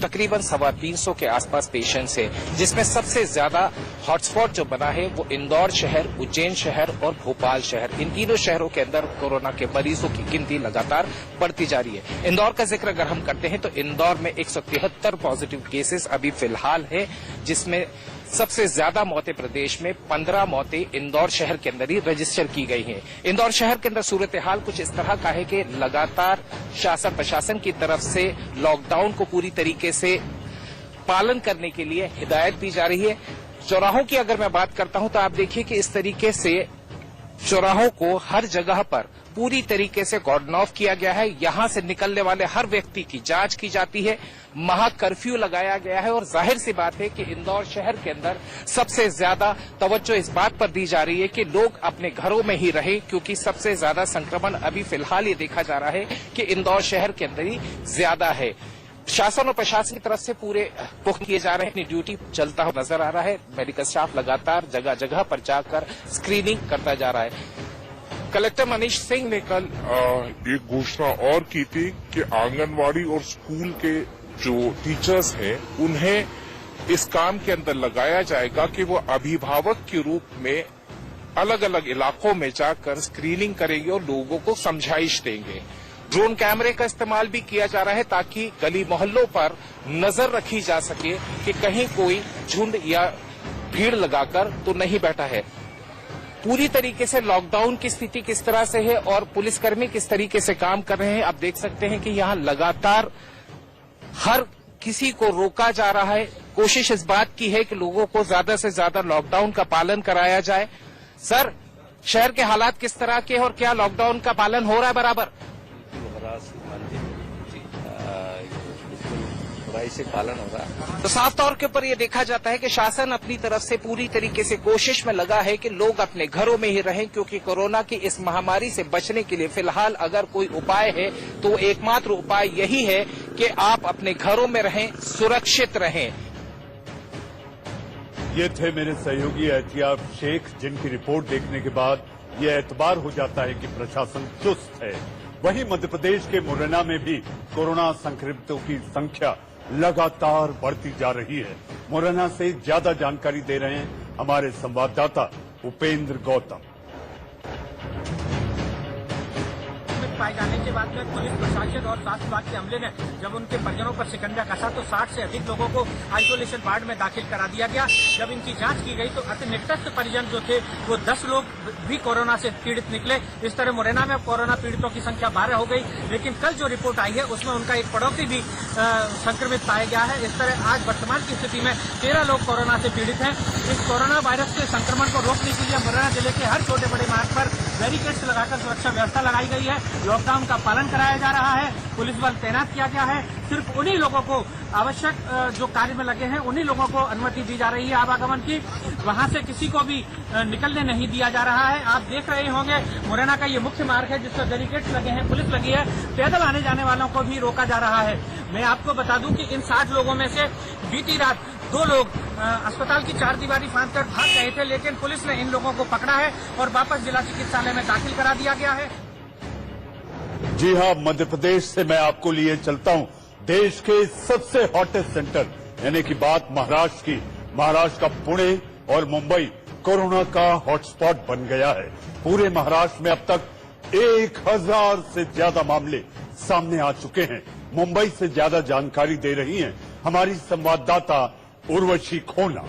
तकरीबन 350 के आसपास पेशेंट्स हैं, जिसमें सबसे ज्यादा हॉटस्पॉट जो बना है वो इंदौर शहर, उज्जैन शहर और भोपाल शहर। इन तीनों शहरों के अंदर कोरोना के मरीजों की गिनती लगातार बढ़ती जा रही है। इंदौर का जिक्र अगर हम करते हैं तो इंदौर में 173 पॉजिटिव केसेस अभी फिलहाल है, जिसमें सबसे ज्यादा मौतें प्रदेश में 15 मौतें इंदौर शहर के अंदर ही रजिस्टर की गई हैं। इंदौर शहर के अंदर सूरत हाल कुछ इस तरह का है कि लगातार शासन प्रशासन की तरफ से लॉकडाउन को पूरी तरीके से पालन करने के लिए हिदायत दी जा रही है। चौराहों की अगर मैं बात करता हूं तो आप देखिए कि इस तरीके से चौराहों को हर जगह पर पूरी तरीके से कॉर्डन ऑफ किया गया है। यहां से निकलने वाले हर व्यक्ति की जांच की जाती है। महा कर्फ्यू लगाया गया है और जाहिर सी बात है कि इंदौर शहर के अंदर सबसे ज्यादा तवज्जो इस बात पर दी जा रही है कि लोग अपने घरों में ही रहें, क्योंकि सबसे ज्यादा संक्रमण अभी फिलहाल ये देखा जा रहा है कि इंदौर शहर के अंदर ही ज्यादा है। शासन और प्रशासन की तरफ से पूरे पुख्ता किए जा रहे हैं। अपनी ड्यूटी चलता हुआ नजर आ रहा है। मेडिकल स्टाफ लगातार जगह जगह पर जाकर स्क्रीनिंग करता जा रहा है। कलेक्टर मनीष सिंह ने कल एक घोषणा और की थी कि आंगनवाड़ी और स्कूल के जो टीचर्स हैं उन्हें इस काम के अंदर लगाया जाएगा कि वो अभिभावक के रूप में अलग अलग इलाकों में जाकर स्क्रीनिंग करेंगे और लोगों को समझाइश देंगे। ड्रोन कैमरे का इस्तेमाल भी किया जा रहा है ताकि गली मोहल्लों पर नजर रखी जा सके कि कहीं कोई झुंड या भीड़ लगाकर तो नहीं बैठा है। पूरी तरीके से लॉकडाउन की स्थिति किस तरह से है और पुलिसकर्मी किस तरीके से काम कर रहे हैं, आप देख सकते हैं कि यहाँ लगातार हर किसी को रोका जा रहा है। कोशिश इस बात की है कि लोगों को ज्यादा से ज्यादा लॉकडाउन का पालन कराया जाए। सर, शहर के हालात किस तरह के हैं और क्या लॉकडाउन का पालन हो रहा है बराबर? से पालन हो रहा है। तो साफ तौर के ऊपर ये देखा जाता है कि शासन अपनी तरफ से पूरी तरीके से कोशिश में लगा है कि लोग अपने घरों में ही रहें, क्योंकि कोरोना की इस महामारी से बचने के लिए फिलहाल अगर कोई उपाय है तो एकमात्र उपाय यही है कि आप अपने घरों में रहें, सुरक्षित रहें। ये थे मेरे सहयोगी एहतियाब शेख, जिनकी रिपोर्ट देखने के बाद ये एतबार हो जाता है कि प्रशासन चुस्त है। वहीं मध्य प्रदेश के मुरैना में भी कोरोना संक्रमितों की संख्या लगातार बढ़ती जा रही है। मुरैना से ज्यादा जानकारी दे रहे हैं हमारे संवाददाता उपेंद्र गौतम। पाए जाने के बाद में पुलिस प्रशासन और स्वास्थ्य विभाग के अमले ने जब उनके परिजनों पर शिकंजा कसा तो 60 से अधिक लोगों को आइसोलेशन वार्ड में दाखिल करा दिया गया। जब इनकी जांच की गई तो अति निकटस्थ परिजन जो थे वो 10 लोग भी कोरोना से पीड़ित निकले। इस तरह मुरैना में कोरोना पीड़ितों की संख्या 12 हो गई, लेकिन कल जो रिपोर्ट आई है उसमें उनका एक पड़ोसी भी संक्रमित पाया गया है। इस तरह आज वर्तमान की स्थिति में 13 लोग कोरोना से पीड़ित हैं। इस कोरोना वायरस के संक्रमण को रोकने के लिए मुरैना जिले के हर छोटे बड़े मार्ग पर बैरिकेड्स लगाकर सुरक्षा व्यवस्था लगाई गई है। लॉकडाउन का पालन कराया जा रहा है। पुलिस बल तैनात किया गया है। सिर्फ उन्हीं लोगों को आवश्यक जो कार्य में लगे हैं उन्हीं लोगों को अनुमति दी जा रही है आवागमन की। वहां से किसी को भी निकलने नहीं दिया जा रहा है। आप देख रहे होंगे मुरैना का ये मुख्य मार्ग है जिस पर बैरिकेड्स लगे हैं, पुलिस लगी है। पैदल आने जाने वालों को भी रोका जा रहा है। मैं आपको बता दूं कि इन 60 लोगों में से बीती रात 2 लोग अस्पताल की चारदीवारी फांदकर भाग गए थे, लेकिन पुलिस ने इन लोगों को पकड़ा है और वापस जिला चिकित्सालय में दाखिल करा दिया गया है। जी हां, मध्य प्रदेश से मैं आपको लिए चलता हूं देश के सबसे हॉटेस्ट सेंटर यानी कि बात महाराष्ट्र की। महाराष्ट्र का पुणे और मुंबई कोरोना का हॉटस्पॉट बन गया है। पूरे महाराष्ट्र में अब तक 1000 से ज्यादा मामले सामने आ चुके हैं। मुंबई से ज्यादा जानकारी दे रही हैं हमारी संवाददाता उर्वशी खोना।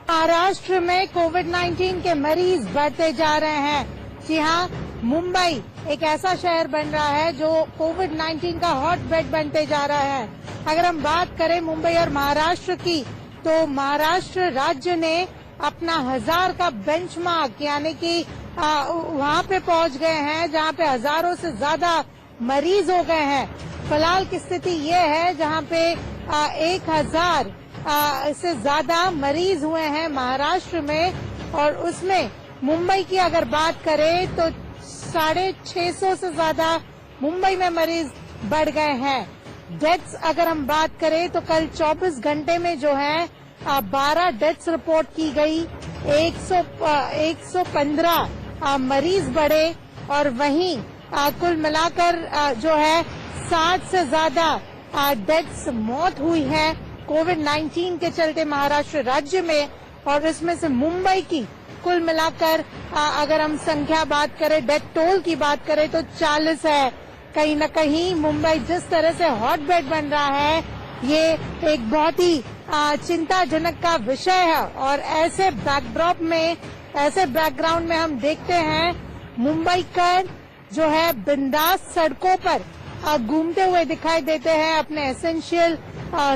महाराष्ट्र में कोविड-19 के मरीज बढ़ते जा रहे हैं। जी हां, मुंबई एक ऐसा शहर बन रहा है जो कोविड-19 का हॉटबेड बनते जा रहा है। अगर हम बात करें मुंबई और महाराष्ट्र की, तो महाराष्ट्र राज्य ने अपना 1000 का बेंचमार्क यानी कि वहां पे पहुंच गए हैं जहां पे हजारों से ज्यादा मरीज हो गए हैं। फिलहाल की स्थिति ये है जहां पे 1000 से ज्यादा मरीज हुए हैं महाराष्ट्र में, और उसमें मुंबई की अगर बात करें तो 650 से ज्यादा मुंबई में मरीज बढ़ गए हैं। डेथ्स अगर हम बात करें तो कल 24 घंटे में जो है 12 डेथ्स रिपोर्ट की गई, 115 मरीज बढ़े, और वहीं कुल मिलाकर जो है 60 से ज्यादा डेथ्स मौत हुई है कोविड-19 के चलते महाराष्ट्र राज्य में। और इसमें से मुंबई की कुल मिलाकर अगर हम संख्या बात करें, डेथ टोल की बात करें तो 40 है। कहीं न कहीं मुंबई जिस तरह से हॉटबेड बन रहा है, ये एक बहुत ही चिंताजनक का विषय है। और ऐसे बैकड्रॉप में, ऐसे बैकग्राउंड में हम देखते हैं मुंबई कर जो है बिंदास सड़कों पर घूमते हुए दिखाई देते हैं अपने एसेंशियल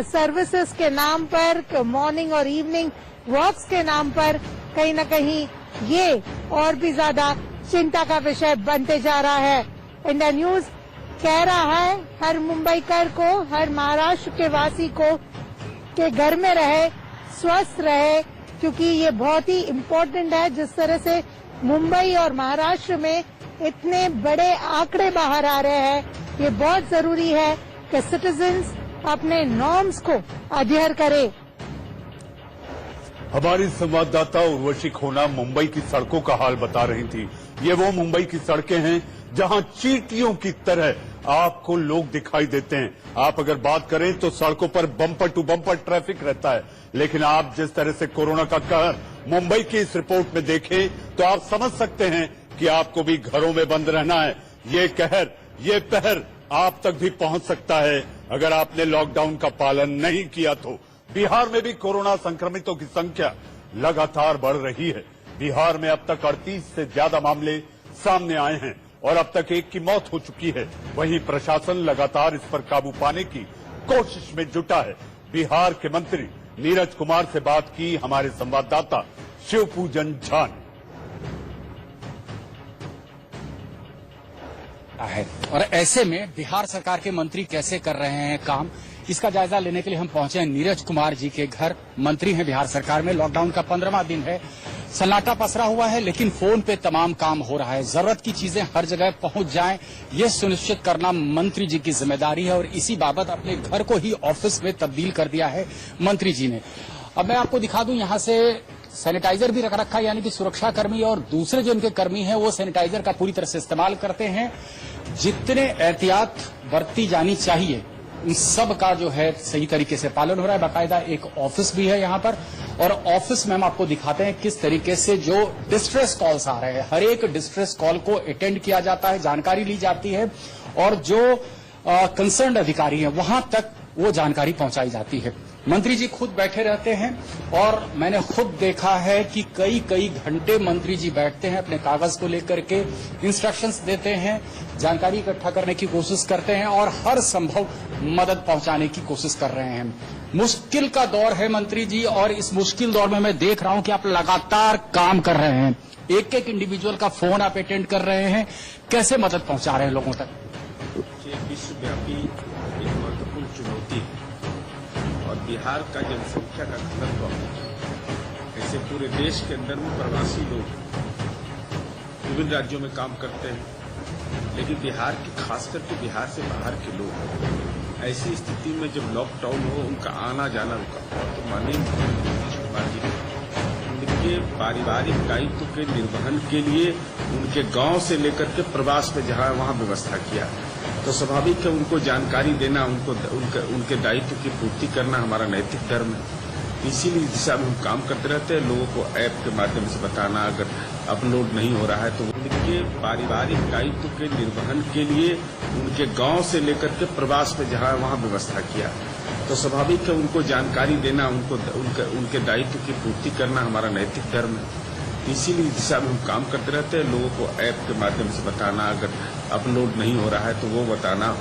सर्विसेज के नाम पर, मॉर्निंग और इवनिंग वॉक्स के नाम पर। कहीं न कहीं ये और भी ज्यादा चिंता का विषय बनते जा रहा है। इंडिया न्यूज कह रहा है हर मुंबईकर को, हर महाराष्ट्र के वासी को कि घर में रहे, स्वस्थ रहे, क्योंकि ये बहुत ही इम्पोर्टेंट है। जिस तरह से मुंबई और महाराष्ट्र में इतने बड़े आंकड़े बाहर आ रहे हैं, ये बहुत जरूरी है कि सिटीजन्स अपने नॉर्म्स को अध्ययन करें। हमारी संवाददाता उर्वशी खोना मुंबई की सड़कों का हाल बता रही थी। ये वो मुंबई की सड़कें हैं जहां चींटियों की तरह आपको लोग दिखाई देते हैं। आप अगर बात करें तो सड़कों पर बम्पर टू बम्पर ट्रैफिक रहता है, लेकिन आप जिस तरह से कोरोना का कहर मुंबई की इस रिपोर्ट में देखें तो आप समझ सकते हैं कि आपको भी घरों में बंद रहना है। ये कहर, ये कहर आप तक भी पहुंच सकता है अगर आपने लॉकडाउन का पालन नहीं किया तो। बिहार में भी कोरोना संक्रमितों की संख्या लगातार बढ़ रही है। बिहार में अब तक 38 से ज्यादा मामले सामने आए हैं और अब तक एक की मौत हो चुकी है। वहीं प्रशासन लगातार इस पर काबू पाने की कोशिश में जुटा है। बिहार के मंत्री नीरज कुमार से बात की हमारे संवाददाता शिवपूजन झा ने। और ऐसे में बिहार सरकार के मंत्री कैसे कर रहे हैं काम, इसका जायजा लेने के लिए हम पहुंचे हैं नीरज कुमार जी के घर। मंत्री हैं बिहार सरकार में, लॉकडाउन का 15वां दिन है, सन्नाटा पसरा हुआ है, लेकिन फोन पे तमाम काम हो रहा है। जरूरत की चीजें हर जगह पहुंच जाएं, ये सुनिश्चित करना मंत्री जी की जिम्मेदारी है, और इसी बाबत अपने घर को ही ऑफिस में तब्दील कर दिया है मंत्री जी ने। अब मैं आपको दिखा दूं, यहाँ से सैनिटाइजर भी रख रखा है, यानी कि सुरक्षा कर्मी और दूसरे जो इनके कर्मी हैं वो सैनिटाइजर का पूरी तरह से इस्तेमाल करते हैं। जितने एहतियात बरती जानी चाहिए उन सब का जो है सही तरीके से पालन हो रहा है। बाकायदा एक ऑफिस भी है यहाँ पर, और ऑफिस में हम आपको दिखाते हैं किस तरीके से जो डिस्ट्रेस कॉल्स आ रहे हैं, हर एक डिस्ट्रेस कॉल को अटेंड किया जाता है, जानकारी ली जाती है, और जो कंसर्न्ड अधिकारी हैं वहां तक वो जानकारी पहुंचाई जाती है। मंत्री जी खुद बैठे रहते हैं, और मैंने खुद देखा है कि कई कई घंटे मंत्री जी बैठते हैं, अपने कागज को लेकर के इंस्ट्रक्शंस देते हैं, जानकारी इकट्ठा करने की कोशिश करते हैं और हर संभव मदद पहुंचाने की कोशिश कर रहे हैं। मुश्किल का दौर है मंत्री जी, और इस मुश्किल दौर में मैं देख रहा हूं कि आप लगातार काम कर रहे हैं, एक एक इंडिविजुअल का फोन आप अटेंड कर रहे हैं, कैसे मदद पहुंचा रहे हैं लोगों तक? विश्वव्यापी एक महत्वपूर्ण चुनौती है, और बिहार का जनसंख्या का घनत्व, ऐसे पूरे देश के अंदर में प्रवासी लोग विभिन्न राज्यों में काम करते हैं, लेकिन बिहार की खास करके बिहार से बाहर के लोग ऐसी स्थिति में जब लॉकडाउन हो उनका आना जाना रुका हुआ, तो माननीय मुख्यमंत्री नीतीश कुमार जी ने उनके पारिवारिक दायित्व के निर्वहन के लिए उनके गांव से लेकर के प्रवास में जहां वहां व्यवस्था किया, तो स्वाभाविक है उनको जानकारी देना, उनके दायित्व की पूर्ति करना हमारा नैतिक धर्म है। इसीलिए दिशा में हम काम करते रहते हैं, लोगों को ऐप के माध्यम से बताना, अगर अपलोड नहीं हो रहा है तो उनके पारिवारिक दायित्व के निर्वहन के लिए उनके गांव से लेकर के प्रवास में जहां वहां व्यवस्था किया, तो स्वाभाविक है उनको जानकारी देना, उनके दायित्व की पूर्ति करना हमारा नैतिक धर्म है। इसीलिए दिशा में हम काम करते रहते हैं, लोगों को ऐप के माध्यम से बताना, अगर अपलोड नहीं हो रहा है तो वो बताना,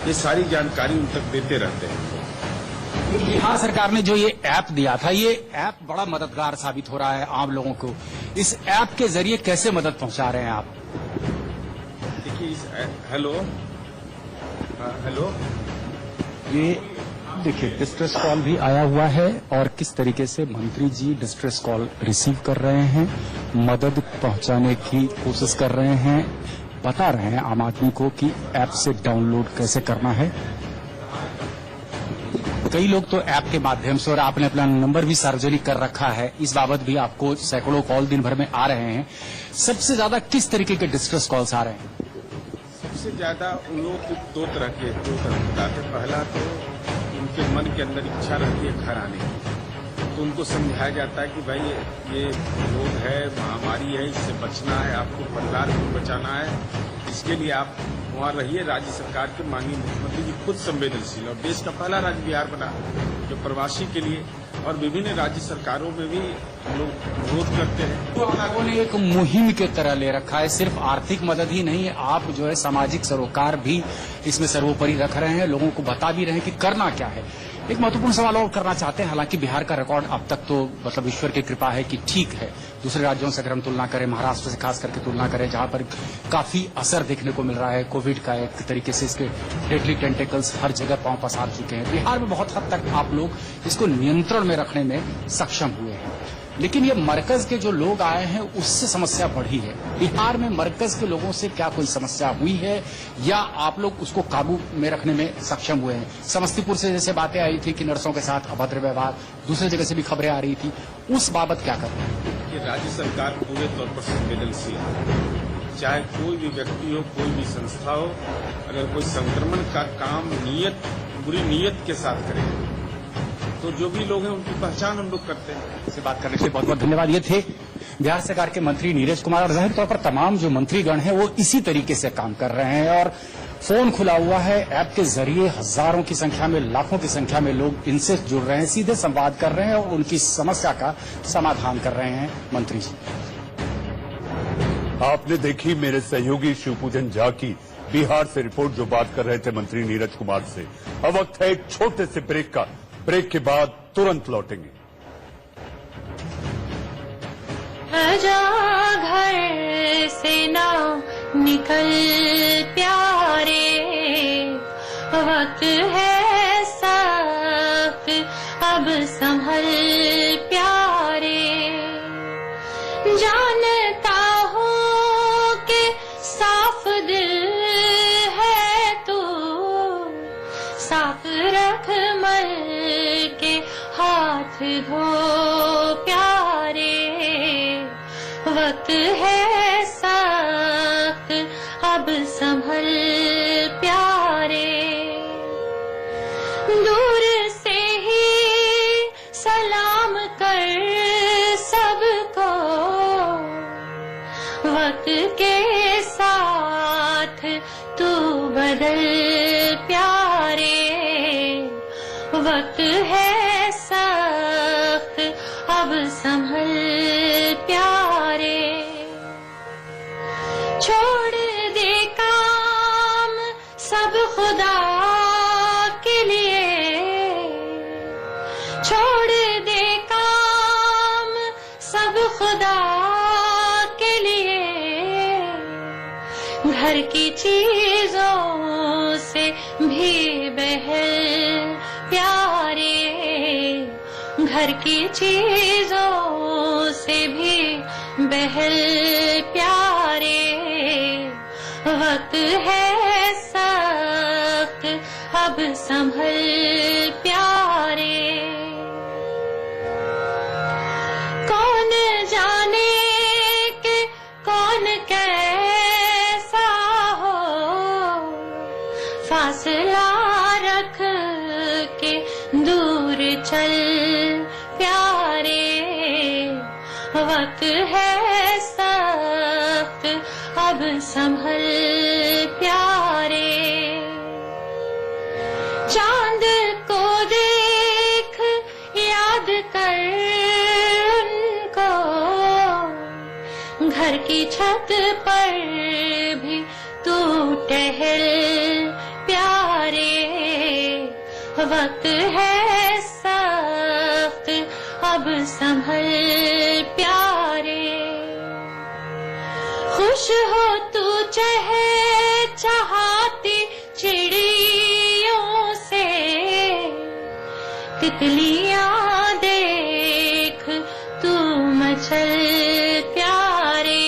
ये सारी जानकारी उन तक देते रहते हैं। बिहार सरकार ने जो ये ऐप दिया था, ये ऐप बड़ा मददगार साबित हो रहा है आम लोगों को। इस ऐप के जरिए कैसे मदद पहुंचा रहे हैं आप? देखिए हेलो, ये देखिए डिस्ट्रेस कॉल भी आया हुआ है और किस तरीके से मंत्री जी डिस्ट्रेस कॉल रिसीव कर रहे हैं, मदद पहुंचाने की कोशिश कर रहे हैं, बता रहे हैं आम आदमी को कि ऐप से डाउनलोड कैसे करना है। कई लोग तो ऐप के माध्यम से, और आपने अपना नंबर भी सार्वजनिक कर रखा है, इस बाबत भी आपको सैकड़ों कॉल दिन भर में आ रहे हैं। सबसे ज्यादा किस तरीके के डिस्ट्रेस कॉल्स आ रहे हैं? सबसे ज्यादा उन लोगों की दो तरह के बताते। पहला तो उनके मन के अंदर इच्छा रहती है घर आने की, तो उनको समझाया जाता है कि भाई ये रोग है, महामारी है, इससे बचना है, आपको परिवार को बचाना है, इसके लिए आप वहाँ रहिए। राज्य सरकार के माननीय मुख्यमंत्री जी खुद संवेदनशील, और देश का पहला राज्य बिहार बना जो प्रवासी के लिए, और विभिन्न राज्य सरकारों में भी हम लोग विरोध करते हैं। तो आप लोगों ने एक मुहिम के तरह ले रखा है, सिर्फ आर्थिक मदद ही नहीं, आप जो है सामाजिक सरोकार भी इसमें सर्वोपरि रख रहे हैं, लोगों को बता भी रहे हैं कि करना क्या है। एक महत्वपूर्ण सवाल और करना चाहते हैं, हालांकि बिहार का रिकॉर्ड अब तक तो मतलब ईश्वर की कृपा है कि ठीक है, दूसरे राज्यों से अगर हम तुलना करें, महाराष्ट्र से खास करके तुलना करें, जहां पर काफी असर देखने को मिल रहा है कोविड का, एक तरीके से इसके डेडली टेंटेकल्स हर जगह पांव पसार चुके हैं। बिहार में बहुत हद तक आप लोग इसको नियंत्रण में रखने में सक्षम हुए हैं, लेकिन ये मरकज के जो लोग आए हैं उससे समस्या बढ़ी है। बिहार में मरकज के लोगों से क्या कोई समस्या हुई है, या आप लोग उसको काबू में रखने में सक्षम हुए हैं? समस्तीपुर से जैसे बातें आई थी कि नर्सों के साथ अभद्र व्यवहार, दूसरी जगह से भी खबरें आ रही थी, उस बाबत क्या कर रहे हैं? कि राज्य सरकार पूरे तौर पर संवेदनशील है, चाहे कोई भी व्यक्ति हो, कोई भी संस्था हो, अगर कोई संक्रमण का काम बुरी नीयत के साथ करे तो जो भी लोग हैं उनकी पहचान हम लोग करते हैं। इससे बात करने के लिए बहुत बहुत धन्यवाद। ये थे बिहार सरकार के मंत्री नीरज कुमार, और जाहिर तौर पर तमाम जो मंत्रीगण हैं वो इसी तरीके से काम कर रहे हैं, और फोन खुला हुआ है, ऐप के जरिए हजारों की संख्या में, लाखों की संख्या में लोग इनसे जुड़ रहे हैं, सीधे संवाद कर रहे हैं और उनकी समस्या का समाधान कर रहे हैं मंत्री जी। आपने देखी मेरे सहयोगी शिवपूजन झा की बिहार से रिपोर्ट, जो बात कर रहे थे मंत्री नीरज कुमार से। अब वक्त है एक छोटे से ब्रेक का, ब्रेक के बाद तुरंत लौटेंगे। आजा घर से ना निकल प्यारे, वक्त है सख्त अब संभल प्यारे, जानता हूँ कि साफ दिल है तू, साफ रख मल के हाथ धो प्यारे, वक्त है सख्त अब संभल प्यारे, दूर से ही सलाम कर सबको, वक्त के साथ तू बदल प्यारे, वक्त है सख्त अब संभल प्यारे, छोड़ दे काम सब खुदा के लिए, छोड़ दे काम सब खुदा के लिए, घर की चीजों से भी बहल प्यारे, घर की चीजों से भी बहल प्यारे, वक्त है सख्त अब संभल प्यारे। कौन जाने कि कौन कैसा हो, फासला रख के दूर चल प्यारे। वक्त है सख्त अब संभल प्यारे। चांद को देख याद कर उनको, घर की छत पर भी तू टहल प्यारे। वक्त है सख्त अब संभल प्यारे। खुश हो तू चहचहाती चिड़ियों से, तितलियां देख तू मचल प्यारे।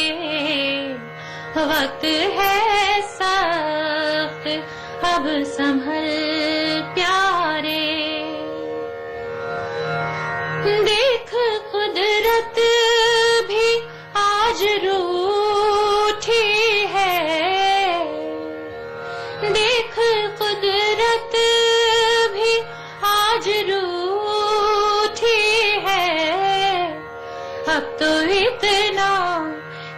वक्त है सख्त अब संभल प्यारे। देख कुदरत भी आज रूठी है, देख कुदरत भी आज रूठी है। अब तो इतना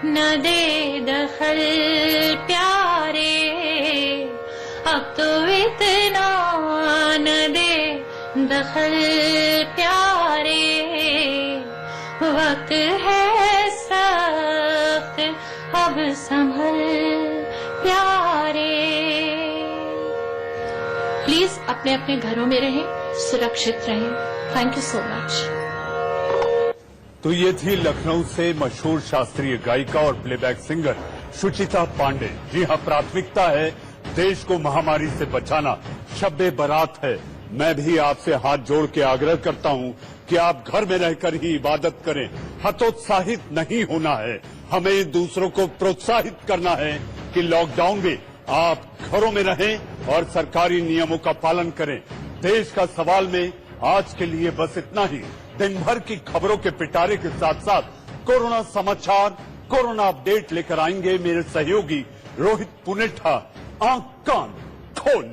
न दे दखल प्यारे, अब तो इतना न दे दखल प्यारे। वक्त है सख्त अब संभल प्यारे। प्लीज अपने अपने घरों में रहें, सुरक्षित रहें। Thank you so much. तो ये थी लखनऊ से मशहूर शास्त्रीय गायिका और प्लेबैक सिंगर सुचिता पांडे। जी हाँ, प्राथमिकता है देश को महामारी से बचाना, शब्बे बारात है। मैं भी आपसे हाथ जोड़ के आग्रह करता हूं कि आप घर में रहकर ही इबादत करें, हतोत्साहित नहीं होना है। हमें दूसरों को प्रोत्साहित करना है कि लॉकडाउन में आप घरों में रहें और सरकारी नियमों का पालन करें। देश का सवाल में आज के लिए बस इतना ही। दिन भर की खबरों के पिटारे के साथ साथ कोरोना समाचार, कोरोना अपडेट लेकर आएंगे मेरे सहयोगी रोहित पुनेठा। आंख कान खोल।